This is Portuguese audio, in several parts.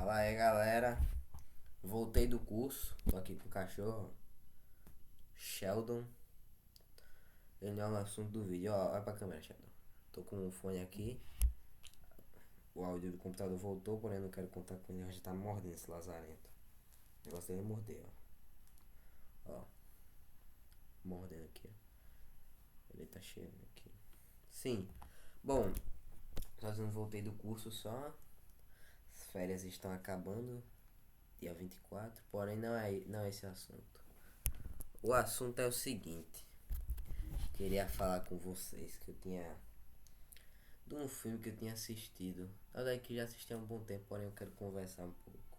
Fala aí, galera. Voltei do curso. Tô aqui com o cachorro Sheldon. Ele é o assunto do vídeo. Ó, olha pra câmera, Sheldon. Tô com o fone aqui. O áudio do computador voltou, porém eu não quero contar com ele. Já tá mordendo esse lazarento. O negócio dele é morder, ó. Ó. Mordendo aqui, ó. Ele tá cheio aqui. Sim. Bom, não voltei do curso só. As férias estão acabando. Dia 24. Porém, não é esse assunto. O assunto é o seguinte. Queria falar com vocês que eu tinha de um filme que eu tinha assistido. Na verdade que já assisti há um bom tempo, porém eu quero conversar um pouco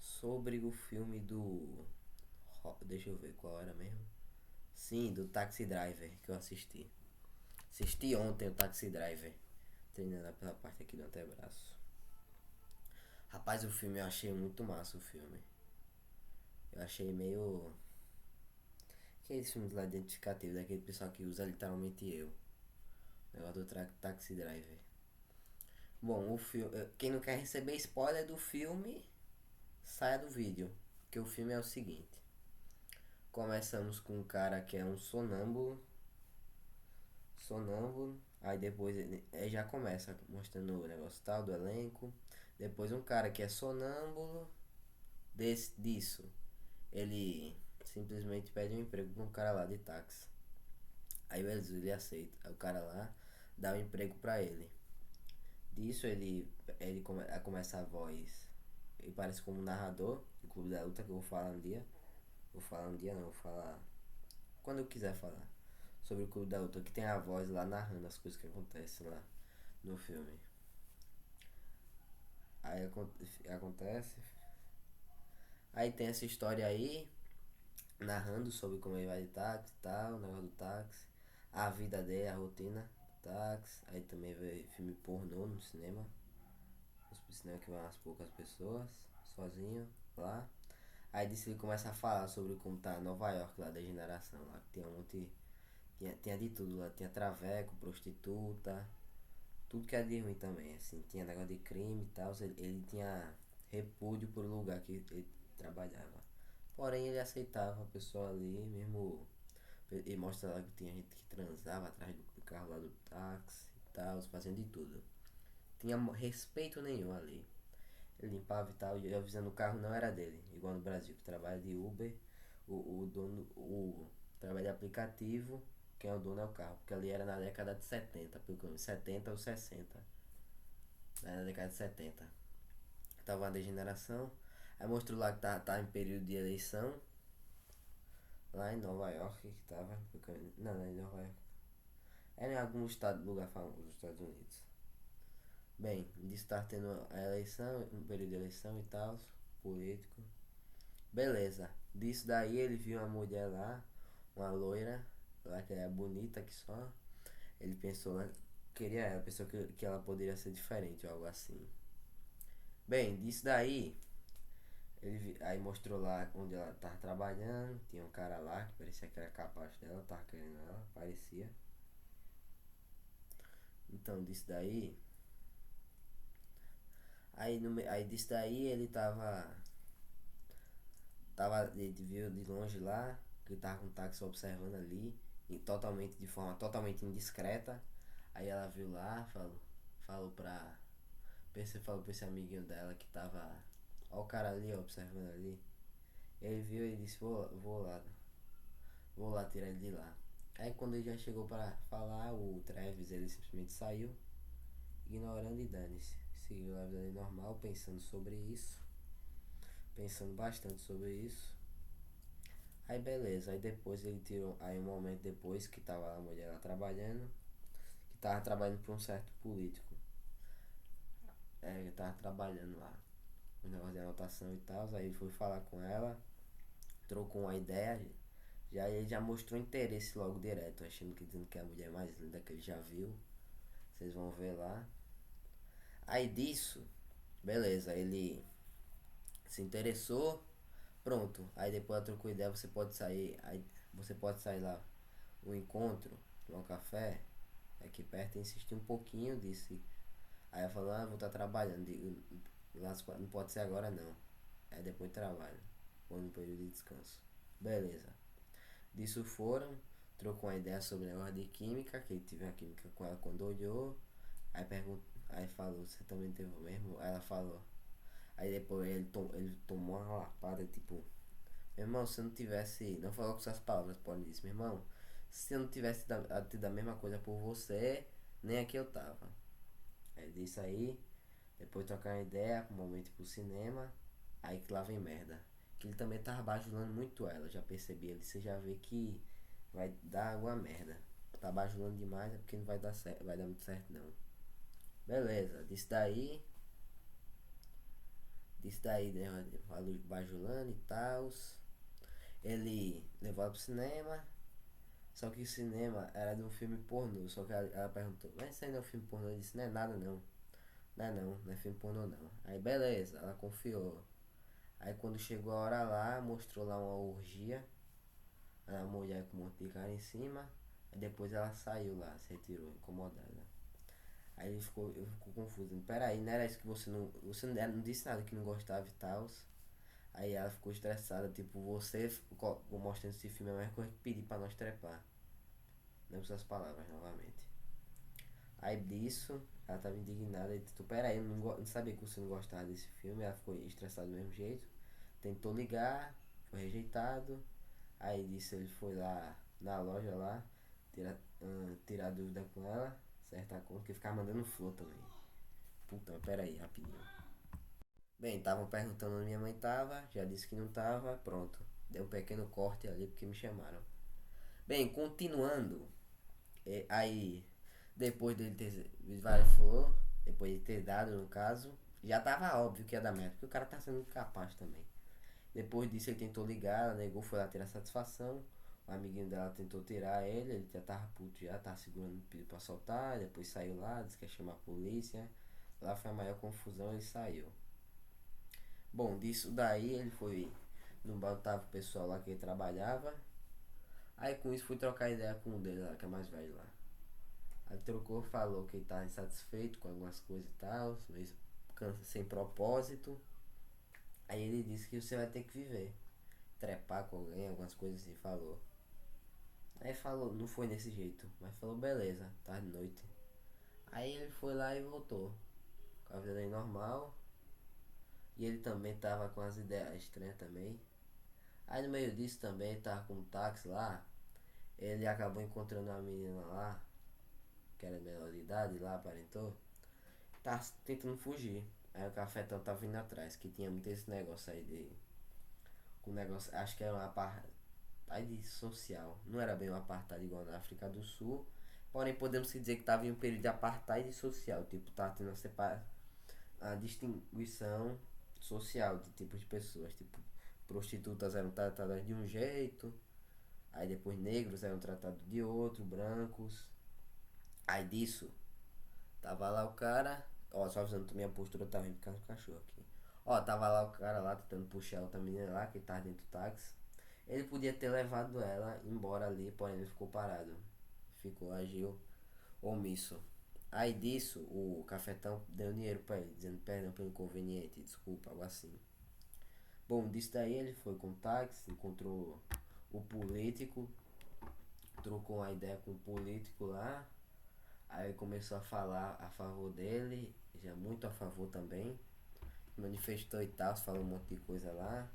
sobre o filme do deixa eu ver qual era mesmo. Sim, do Taxi Driver que eu assisti. Assisti ontem o Taxi Driver, treinando pela parte aqui do antebraço. Rapaz, o filme eu achei muito massa o filme. Eu achei meio aqueles filmes lá identificativos daquele pessoal que usa literalmente eu. O negócio do Taxi Driver. Bom, o filme. Quem não quer receber spoiler do filme, saia do vídeo. Que o filme é o seguinte. Começamos com um cara que é um sonâmbulo. Sonâmbulo. Aí depois ele já começa mostrando o negócio tal do elenco. Depois um cara que é sonâmbulo. Disso. Ele simplesmente pede um emprego pra um cara lá de táxi. Aí ele aceita. Aí o cara lá dá um emprego pra ele. Disso ele começa a voz. Ele parece como um narrador do Clube da Luta que eu vou falar um dia. Vou falar um dia não, vou falar quando eu quiser falar sobre o Clube da Luta, que tem a voz lá narrando as coisas que acontecem lá no filme. Aí acontece. Aí tem essa história aí, narrando sobre como ele vai de táxi e tal, o negócio do táxi, a vida dele, a rotina do táxi. Aí também vê filme pornô no cinema. No cinema que vai umas poucas pessoas, sozinho lá. Aí disso ele começa a falar sobre como tá Nova York lá, da degeneração lá, que tinha um monte. Tinha de tudo lá, tinha traveco, prostituta, tudo que é de ruim também, assim, tinha negócio de crime e tal, ele tinha repúdio por lugar que ele trabalhava. Porém ele aceitava a pessoa ali, mesmo. Ele mostra lá que tinha gente que transava atrás do carro lá do táxi e tal, fazendo de tudo. Tinha respeito nenhum ali. Ele limpava e tal, e avisando o carro não era dele, igual no Brasil, que trabalha de Uber, o dono, o trabalha de aplicativo, quem é o dono é o carro, porque ali era na década de 70, pelo que eu 70 ou 60, na década de 70. Tava uma degeneração, aí mostrou lá que tá em período de eleição, lá em Nova York, que tava, não é em Nova York, era em algum estado, lugar famoso dos Estados Unidos. Bem, de estar tendo a eleição, um período de eleição e tal, político. Beleza. Disso daí ele viu uma mulher lá, uma loira, lá que é bonita que só. Ele pensou lá, queria ela, pensou que ela poderia ser diferente ou algo assim. Bem, disso daí, aí mostrou lá onde ela tava trabalhando, tinha um cara lá que parecia que era capaz dela, tava querendo ela, parecia. Então disso daí, aí disso daí ele ele viu de longe lá, que ele tava com o táxi observando ali, e de forma totalmente indiscreta. Aí ela viu lá, falou pra. Falou pra esse amiguinho dela que tava. Ó o cara ali, ó, observando ali. Ele viu e disse, vou lá tirar ele de lá. Aí quando ele já chegou para falar, o Travis ele simplesmente saiu, ignorando e dane-se. Seguiu a vida dele normal, pensando sobre isso. Pensando bastante sobre isso. Aí beleza, aí depois ele tirou. Aí um momento depois que tava a mulher lá trabalhando, que tava trabalhando para um certo político. Ele tava trabalhando lá, um negócio de anotação e tal. Aí ele foi falar com ela, trocou uma ideia. Já ele já mostrou interesse logo direto, achando que dizendo que é a mulher mais linda que ele já viu. Vocês vão ver lá. Aí disso, beleza, ele se interessou, pronto. Aí depois ela trocou ideia, você pode sair. Aí você pode sair lá, um encontro, tomar um café, aqui perto, insistir um pouquinho, disse. Aí ela falou, vou estar trabalhando. Não pode ser agora não. É depois do trabalho. Ou no período de descanso. Beleza. Disso foram, trocou uma ideia sobre o negócio de química, que ele teve uma química com ela quando olhou. Aí falou, você também teve o mesmo? Aí ela falou. Aí depois ele tomou uma lapada, tipo, meu irmão, se eu não tivesse. Não falou com suas palavras, pode dizer, meu irmão, se eu não tivesse tido a mesma coisa por você, nem aqui eu tava. Aí disse aí, depois trocar uma ideia, um momento pro cinema, aí que lá vem merda. Que ele também tava bajulando muito ela, já percebi. Ele você já vê que vai dar alguma merda. Tá bajulando demais é porque não vai dar certo, vai dar muito certo não. Beleza, disse daí, né? Bajulando e tal. Ele levou ela pro cinema. Só que o cinema era de um filme pornô. Só que ela perguntou, mas isso aí não é um filme pornô? Ele disse, não é nada não. Não é filme pornô não. Aí beleza, ela confiou. Aí quando chegou a hora lá, mostrou lá uma orgia. A mulher com um monte de cara em cima. Aí depois ela saiu lá, se retirou, incomodada. Aí ele ficou confuso. Peraí, não era isso que você não. Você não disse nada que não gostava e tal. Aí ela ficou estressada, tipo, você mostrando esse filme é a mesma coisa que pedir pra nós trepar. Não com suas palavras novamente. Aí disso, ela tava indignada e disse, peraí, eu não sabia que você não gostava desse filme, ela ficou estressada do mesmo jeito. Tentou ligar, foi rejeitado. Aí disse ele foi lá na loja lá, tirar dúvida com ela, certa conta, que ficava mandando flor também. Puta, mas peraí, rapidinho. Bem, estavam perguntando onde minha mãe tava, já disse que não tava, pronto. Deu um pequeno corte ali porque me chamaram. Bem, continuando, aí depois dele ter falou, depois de ter dado no caso, já tava óbvio que ia dar merda, porque o cara tá sendo capaz também. Depois disso ele tentou ligar, ela negou, foi lá tirar satisfação. O amiguinho dela tentou tirar ele já tava puto, já tava segurando, pediu pra soltar, depois saiu lá, disse que ia chamar a polícia. Lá foi a maior confusão, ele saiu. Bom, disso daí ele foi no bar, tava o pessoal lá que ele trabalhava. Aí com isso fui trocar ideia com um deles lá, que é mais velho lá. Aí trocou, falou que ele tava insatisfeito com algumas coisas e tal, sem propósito. Aí ele disse que você vai ter que viver. Trepar com alguém, algumas coisas assim, falou. Aí falou, não foi desse jeito, mas falou, beleza, tá de noite. Aí ele foi lá e voltou. Com a vida dele normal. E ele também tava com as ideias estranhas também. Aí no meio disso também, ele tava com um táxi lá. Ele acabou encontrando uma menina lá, que era menor de idade, lá aparentou. Tá tentando fugir. Aí o cafetão tava vindo atrás, que tinha muito esse negócio aí de. Com negócio, acho que era uma apartheid social. Não era bem um apartheid igual na África do Sul. Porém, podemos dizer que estava em um período de apartheid social. Tipo, tá tendo a distinguição social de tipos de pessoas. Tipo, prostitutas eram tratadas de um jeito. Aí depois negros eram tratados de outro, brancos. Aí disso, tava lá o cara. Ó, só avisando, minha postura tá ruim por causa do cachorro aqui. Ó, tava lá o cara lá tentando puxar outra menina lá que tava dentro do táxi. Ele podia ter levado ela embora ali, porém ele ficou parado. Agiu omisso. Aí disso, o cafetão deu dinheiro pra ele, dizendo perdão pelo inconveniente, desculpa, algo assim. Bom, disso daí ele foi com o táxi, encontrou o político, trocou uma ideia com o político lá. Aí começou a falar a favor dele, já muito a favor também. Manifestou e tal, falou um monte de coisa lá.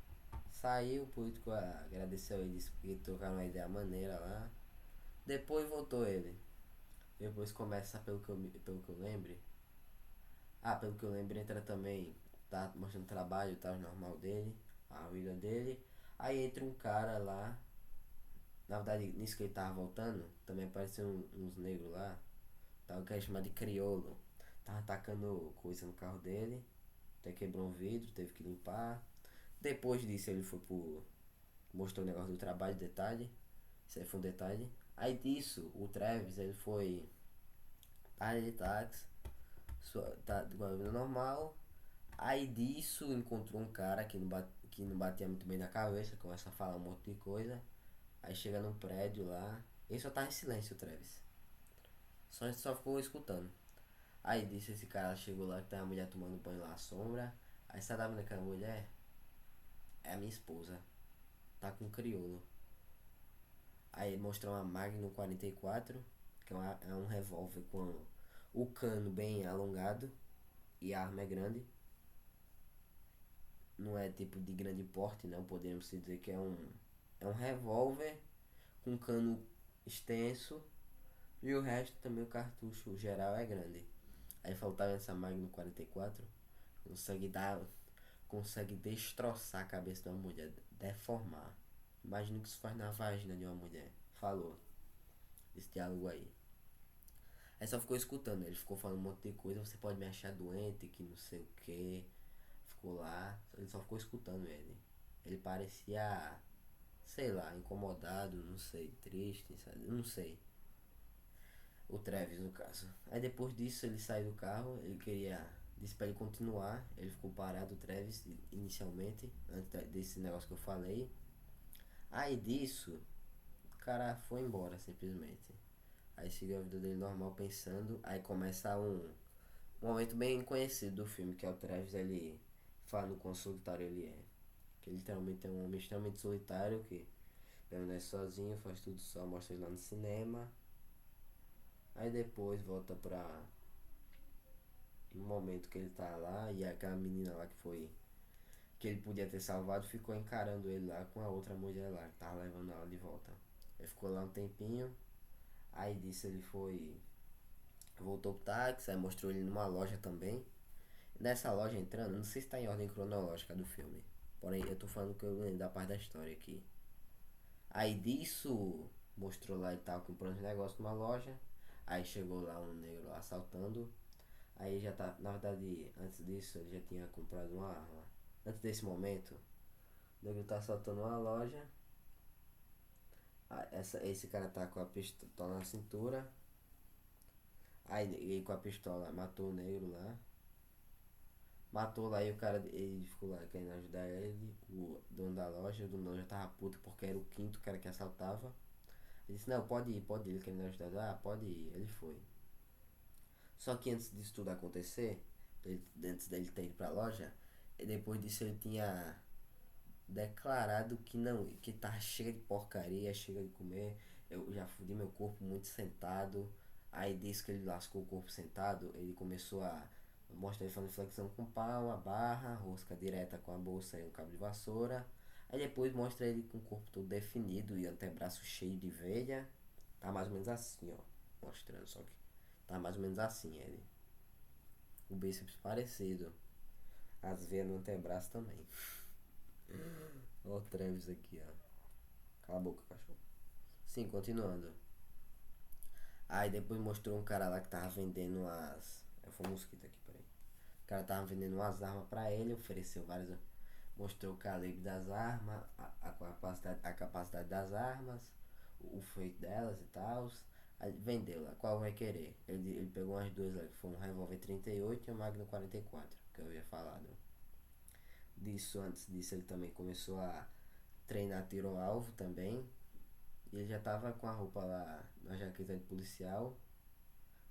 Saiu, o político agradeceu ele, disse que trocaram uma ideia maneira lá. Depois voltou ele. Depois começa, pelo que eu lembre. Pelo que eu lembro, entra também, tá mostrando trabalho, tá normal dele, a vida dele. Aí entra um cara lá. Na verdade, nisso que ele tava voltando, também apareceu uns negros lá. Tava que é chamado de crioulo. Tava atacando coisa no carro dele. Até quebrou um vidro, teve que limpar. Depois disso ele foi pro. Mostrou o negócio do trabalho, detalhe. Isso aí foi um detalhe. Aí disso, o Travis, ele foi. Área de táxi. Tá com a vida normal. Aí disso encontrou um cara que não batia muito bem na cabeça. Começa a falar um monte de coisa. Aí chega num prédio lá. Ele só tava em silêncio, o Travis. Só ficou escutando. Aí disse esse cara chegou lá que tem uma mulher tomando banho lá à sombra. Aí você tá vendo aquela mulher? É a minha esposa. Tá com um crioulo. Aí ele mostrou uma Magnum 44, que é um revólver com o cano bem alongado e a arma é grande. Não é tipo de grande porte, não. Podemos dizer que é um revólver com cano extenso e o resto também o cartucho geral é grande. Aí faltava essa Magnum 44, consegue dar, consegue destroçar a cabeça de uma mulher, deformar. Imagina o que isso faz na vagina de uma mulher. Falou esse diálogo aí. Aí só ficou escutando, ele ficou falando um monte de coisa, você pode me achar doente, que não sei o que. Ficou lá, ele só ficou escutando ele. Ele parecia, sei lá, incomodado, não sei, triste, sabe? Não sei. O Travis, no caso. Aí depois disso ele saiu do carro, ele queria. Disse pra ele continuar, ele ficou parado, o Travis, inicialmente, antes desse negócio que eu falei. Aí disso, o cara foi embora simplesmente. Aí seguiu a vida dele normal pensando. Aí começa um momento bem conhecido do filme, que é o Travis, ele fala no quão solitário ele é. Que ele literalmente é um homem extremamente solitário que permanece sozinho, faz tudo só, mostra ele lá no cinema. Aí depois volta pra um momento que ele tá lá e aquela menina lá que foi. Que ele podia ter salvado ficou encarando ele lá com a outra mulher lá, que tava levando ela de volta. Ele ficou lá um tempinho, aí disso ele foi. Voltou pro táxi, aí mostrou ele numa loja também. Nessa loja entrando, não sei se tá em ordem cronológica do filme. Porém, eu tô falando que eu lembro da parte da história aqui. Aí disso, mostrou lá e tal, comprando os negócios numa loja. Aí chegou lá um negro lá assaltando. Aí já tá, na verdade, antes disso, ele já tinha comprado uma arma. Antes desse momento, o negro tá assaltando uma loja. Esse cara tá com a pistola na cintura. Aí ele com a pistola matou o negro lá. Matou lá e o cara, ele ficou lá querendo ajudar ele, o dono da loja. O dono da loja tava puto porque era o quinto cara que assaltava. Ele disse, não, pode ir, ele querendo ajudar. Ah, pode ir, ele foi. Só que antes disso tudo acontecer, antes dele ter ido pra loja, depois disso ele tinha declarado que não, que tá cheio de porcaria, chega de comer. Eu já fudi meu corpo muito sentado. Aí disse que ele lascou o corpo sentado, ele começou a mostrar ele fazendo flexão com palma, barra, rosca direta com a bolsa e um cabo de vassoura. Aí depois mostra ele com o corpo todo definido e antebraço cheio de veia. Tá mais ou menos assim, ó. Mostrando só que tá mais ou menos assim ele. O bíceps parecido. As veias no antebraço também. Ó o Travis aqui, ó. Cala a boca, cachorro. Sim, continuando. Aí depois mostrou um cara lá que tava vendendo as. Foi um mosquito aqui, peraí. O cara tava vendendo umas armas pra ele, ofereceu várias. Mostrou o calibre das armas, a capacidade das armas, o feito delas e tal. Aí vendeu lá, qual vai querer? Ele pegou umas duas lá, que foi um revólver 38 e um Magnum 44, que eu havia falado. Antes disso ele também começou a treinar tiro ao alvo também. E ele já tava com a roupa lá, na jaqueta de policial,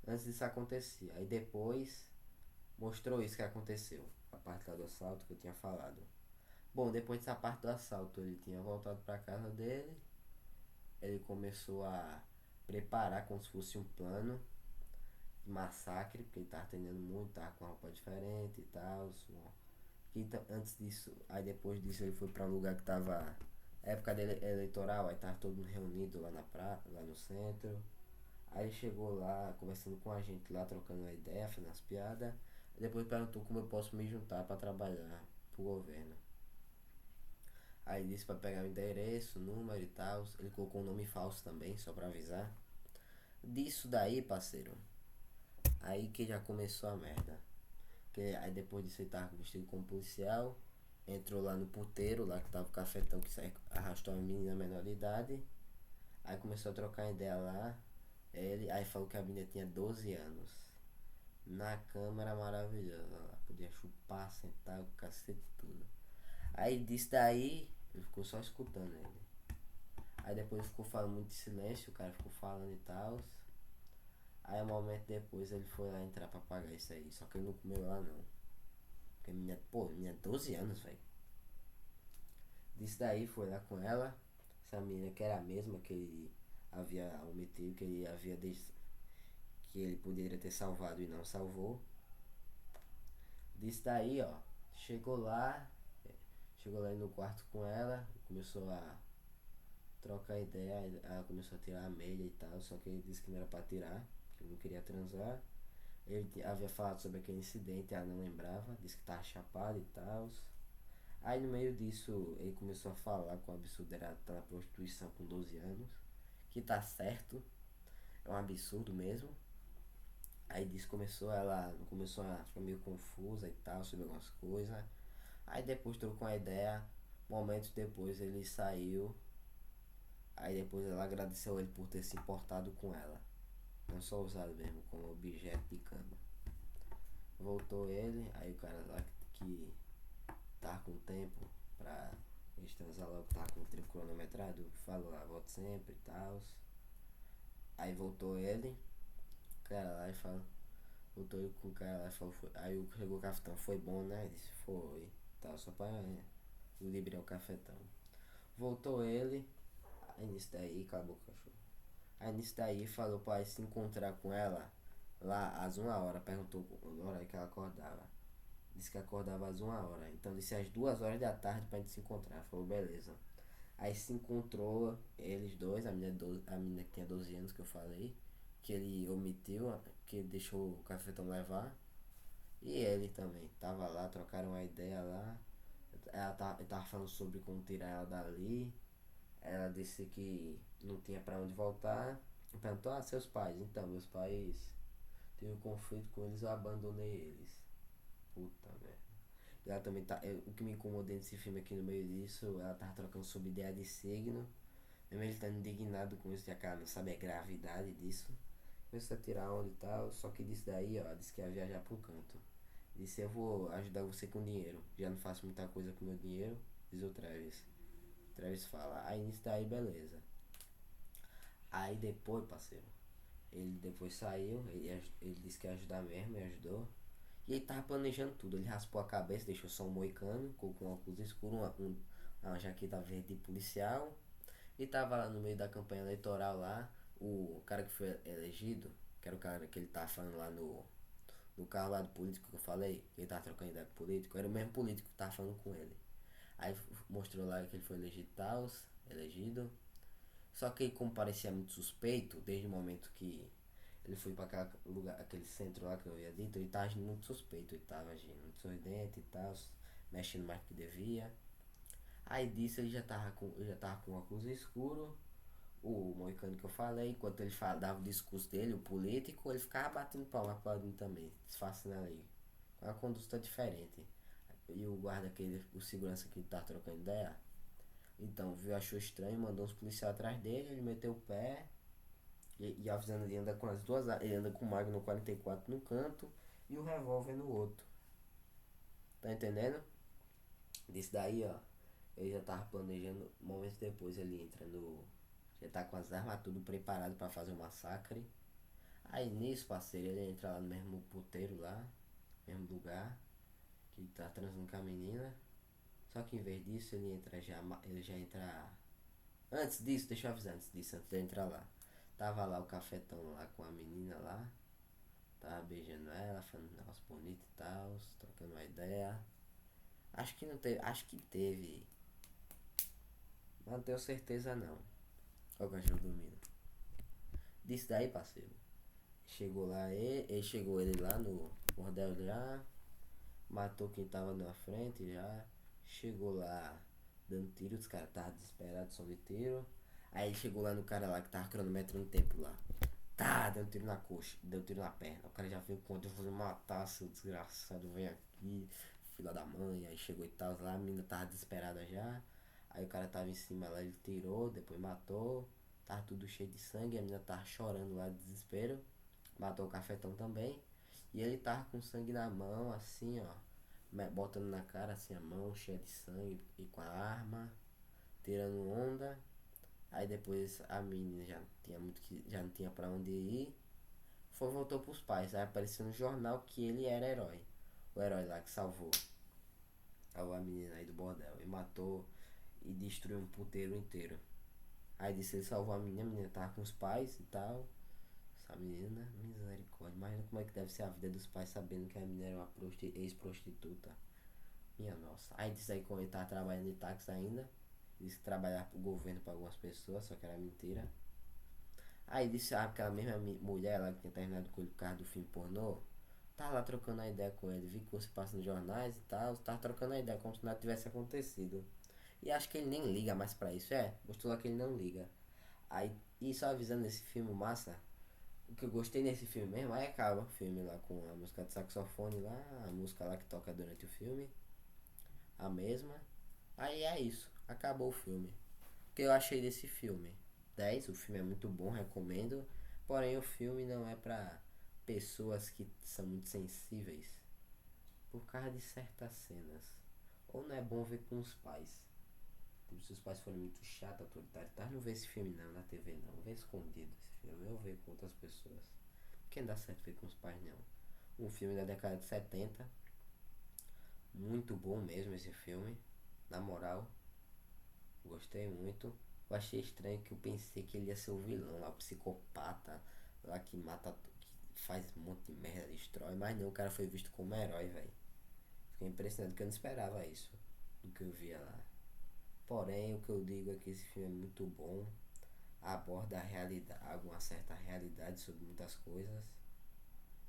antes disso acontecer. Aí depois mostrou isso que aconteceu, a parte lá do assalto que eu tinha falado. Bom, depois dessa parte do assalto, ele tinha voltado pra casa dele. Ele começou a preparar como se fosse um plano de massacre, porque ele tava treinando muito, tava com uma roupa diferente e tal. Antes disso, aí depois disso ele foi pra um lugar que tava época dele eleitoral, aí tava todo mundo reunido lá lá no centro. Aí ele chegou lá, conversando com a gente lá, trocando uma ideia, fazendo as piadas. Depois perguntou como eu posso me juntar pra trabalhar pro governo. Aí disse pra pegar o endereço, o número e tal. Ele colocou um nome falso também, só pra avisar. Disso daí, parceiro, aí que já começou a merda. Que aí depois disso ele tava vestido como policial. Entrou lá no puteiro, lá que tava o cafetão que arrastou uma menina menor de idade. Aí começou a trocar ideia lá. Aí falou que a menina tinha 12 anos. Na câmera maravilhosa lá. Podia chupar, sentar, o cacete tudo. Aí disso daí, ele ficou só escutando ele. Aí depois ficou falando muito em silêncio, o cara ficou falando e tal. Aí um momento depois ele foi lá entrar pra pagar isso aí. Só que ele não comeu lá não. Porque Porque menina 12 anos, velho. Disso daí foi lá com ela. Essa menina que era a mesma que ele havia omitido, que ele havia que ele poderia ter salvado e não salvou. Disso daí, ó. Chegou lá. Chegou lá no quarto com ela. Começou a trocar ideia. Ela começou a tirar a meia e tal. Só que ele disse que não era pra tirar. Que ele não queria transar. Ele havia falado sobre aquele incidente, ela não lembrava, disse que tava chapado e tal. Aí no meio disso ele começou a falar com o absurdo era estar na prostituição com 12 anos, que tá certo, é um absurdo mesmo. Aí disse ela começou a ficar meio confusa e tal sobre algumas coisas. Aí depois trocou uma ideia, momentos depois ele saiu. Aí depois ela agradeceu ele por ter se importado com ela. Não só usado mesmo como objeto de cama. Voltou ele, aí o cara lá que tava com tempo pra eles transar logo, tava com o tempo cronometrado, falou, volto sempre e tal. Aí voltou ele, o cara lá e falou, voltou ele com o cara lá e falou, foi. Aí chegou o cafetão, foi bom, né? Ele disse, foi, tal, só pra liberar o cafetão. Voltou ele, aí nisso daí, acabou o cachorro. Aí nisso daí falou pra se encontrar com ela lá às 1 hora, perguntou a hora que ela acordava. Disse que acordava às 1 hora. Então disse às 2 horas da tarde pra gente se encontrar. Falou, beleza. Aí se encontrou eles dois, a menina que tinha 12 anos que eu falei, que ele omitiu, que ele deixou o cafetão levar. E ele também. Tava lá, trocaram uma ideia lá. Ele tava falando sobre como tirar ela dali. Ela disse que não tinha pra onde voltar. Perguntou, seus pais. Então, meus pais tive um conflito com eles, eu abandonei eles. Puta merda. E ela também tá. O que me incomodou nesse filme aqui no meio disso, ela tava trocando sobre ideia de signo. Mesmo ele tá indignado com isso, já que ela não sabe a gravidade disso. Começou a tirar onda e tal. Só que disse daí, ó, disse que ia viajar pra um canto. Disse, eu vou ajudar você com dinheiro. Já não faço muita coisa com meu dinheiro. Diz o Travis. O Travis fala, aí nisso daí, beleza. Aí depois, parceiro, ele depois saiu, ele disse que ia ajudar mesmo e ajudou. E ele tava planejando tudo. Ele raspou a cabeça, deixou só um moicano, com um óculos escuro, uma jaqueta verde de policial. E tava lá no meio da campanha eleitoral lá, o cara que foi elegido, que era o cara que ele tava falando lá no carro lá do político que eu falei, que ele tava trocando ideia com o político, era o mesmo político que tava falando com ele. Aí mostrou lá que ele foi elegido tal, elegido. Só que ele, como parecia muito suspeito, desde o momento que ele foi pra aquele lugar, aquele centro lá que eu havia dito, ele tava agindo muito suspeito, ele tava agindo muito sorridente e tal, mexendo mais do que devia. Aí disso ele já tava com óculos escuro, o moicano que eu falei, enquanto ele dava o discurso dele, o político, ele ficava batendo palma aplaudindo também, disfarçando ali. Com uma conduta diferente. E o guarda, o segurança que tava trocando ideia, então viu, achou estranho, mandou os policiais atrás dele, ele meteu o pé. E avisando, ele anda com as duas. Ele anda com o Magnum 44 no canto e o revólver no outro. Tá entendendo? Disso daí, ó. Ele já tava planejando. Momentos depois ele entra no. Já tá com as armas tudo preparado pra fazer o massacre. Aí nisso, parceiro, ele entra lá no mesmo puteiro lá. Mesmo lugar. Que tá transando com a menina. Só que em vez disso ele entra já. Ele já entra. Antes disso, deixa eu avisar antes de entrar lá. Tava lá o cafetão lá com a menina lá. Tava beijando ela, falando um negócio bonito e tal, trocando uma ideia. Acho que não teve. Acho que teve. Mas não tenho certeza não. Olha o cachorro dormindo. Disso daí, parceiro. Chegou lá ele chegou ele lá no bordel já. Matou quem tava na frente já. Chegou lá dando tiro, os caras estavam desesperados, som de tiro. Aí ele chegou lá no cara lá que tava cronometrando o tempo lá. Tá, deu um tiro na coxa, deu um tiro na perna. O cara já veio com eu vou matar, seu desgraçado, vem aqui, filha da mãe. Aí chegou e tal, lá a menina tava desesperada já. Aí o cara tava em cima lá, ele tirou, depois matou. Tava tudo cheio de sangue, a menina tava chorando lá de desespero. Matou o cafetão também. E ele tava com sangue na mão, assim, ó. Botando na cara, assim, a mão cheia de sangue e com a arma, tirando onda. Aí depois a menina já não tinha pra onde ir. Voltou pros pais. Aí apareceu no jornal que ele era herói. O herói lá que salvou. A menina aí do bordel. E matou e destruiu um puteiro inteiro. Aí disse ele salvou a menina tava com os pais e tal. Essa menina, misericórdia. Imagina como é que deve ser a vida dos pais sabendo que a menina era uma ex-prostituta. Minha nossa. Aí disse aí quando ele tava trabalhando de táxi ainda. Disse que trabalhava pro governo pra algumas pessoas, só que era mentira. Aí disse aquela mesma mulher lá que tinha terminado com ele por causa do filme pornô. Tá lá trocando a ideia com ele. Vi que você passa nos jornais e tal. Tava trocando a ideia como se nada tivesse acontecido. E acho que ele nem liga mais pra isso. É, mostrou lá que ele não liga. Aí, e só avisando esse filme massa. O que eu gostei nesse filme mesmo, aí acaba o filme lá com a música de saxofone lá, a música lá que toca durante o filme, a mesma. Aí é isso, acabou o filme. O que eu achei desse filme? 10, o filme é muito bom, recomendo. Porém o filme não é pra pessoas que são muito sensíveis por causa de certas cenas. Ou não é bom ver com os pais. Tipo, se os pais forem muito chatos, autoritários, tá? Não vê esse filme não na TV não. Vê escondido esse filme. Eu vejo com outras pessoas. Quem dá certo ver com os pais não. Um filme da década de 70. Muito bom mesmo esse filme. Na moral, gostei muito. Eu achei estranho que eu pensei que ele ia ser o vilão lá, o psicopata lá que mata, que faz um monte de merda, destrói. Mas não, o cara foi visto como herói, velho. Fiquei impressionado que eu não esperava isso do que eu via lá. Porém, o que eu digo é que esse filme é muito bom. Aborda a realidade, alguma certa realidade sobre muitas coisas.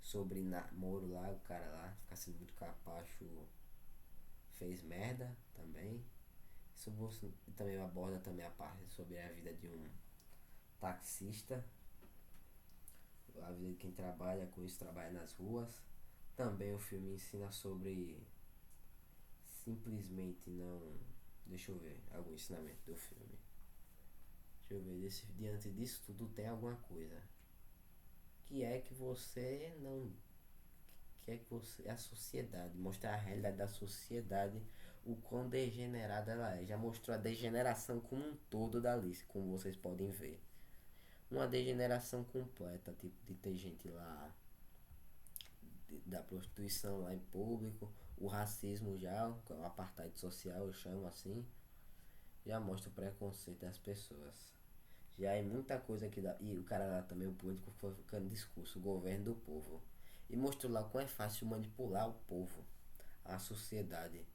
Sobre namoro lá, o cara lá, ficar sendo muito capacho, fez merda também. Sobre, também aborda também a parte sobre a vida de um taxista, a vida de quem trabalha com isso, trabalha nas ruas. Também o filme ensina sobre simplesmente não. Deixa eu ver algum ensinamento do filme. Deixa eu ver, diante disso tudo tem alguma coisa. Que é que você não. Que é que você. A sociedade. Mostrar a realidade da sociedade. O quão degenerada ela é. Já mostrou a degeneração como um todo da Alice, como vocês podem ver. Uma degeneração completa, tipo, de ter gente lá da prostituição lá em público, o racismo já, o apartheid social, eu chamo assim, já mostra o preconceito das pessoas. Já é muita coisa que dá. E o cara lá também, o político, foi ficando discurso, o governo do povo. E mostrou lá como é fácil manipular o povo, a sociedade.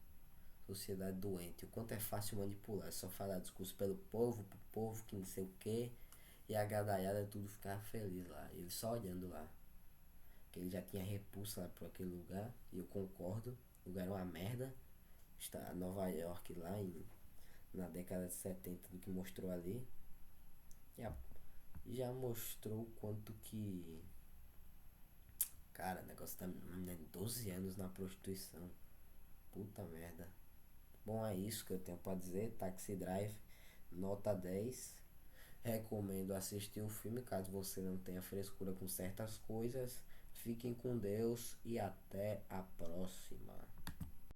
Sociedade doente, o quanto é fácil manipular, é só falar discurso pelo povo, pro povo que não sei o que, e a gadaiada tudo ficava feliz lá, ele só olhando lá, que ele já tinha repulsa lá por aquele lugar, e eu concordo, o lugar é uma merda, está Nova York lá na década de 70 do que mostrou ali, já, já mostrou o quanto que, cara, o negócio tá 12 anos na prostituição, puta merda. Bom, é isso que eu tenho pra dizer. Taxi Drive, nota 10. Recomendo assistir o filme caso você não tenha frescura com certas coisas. Fiquem com Deus e até a próxima.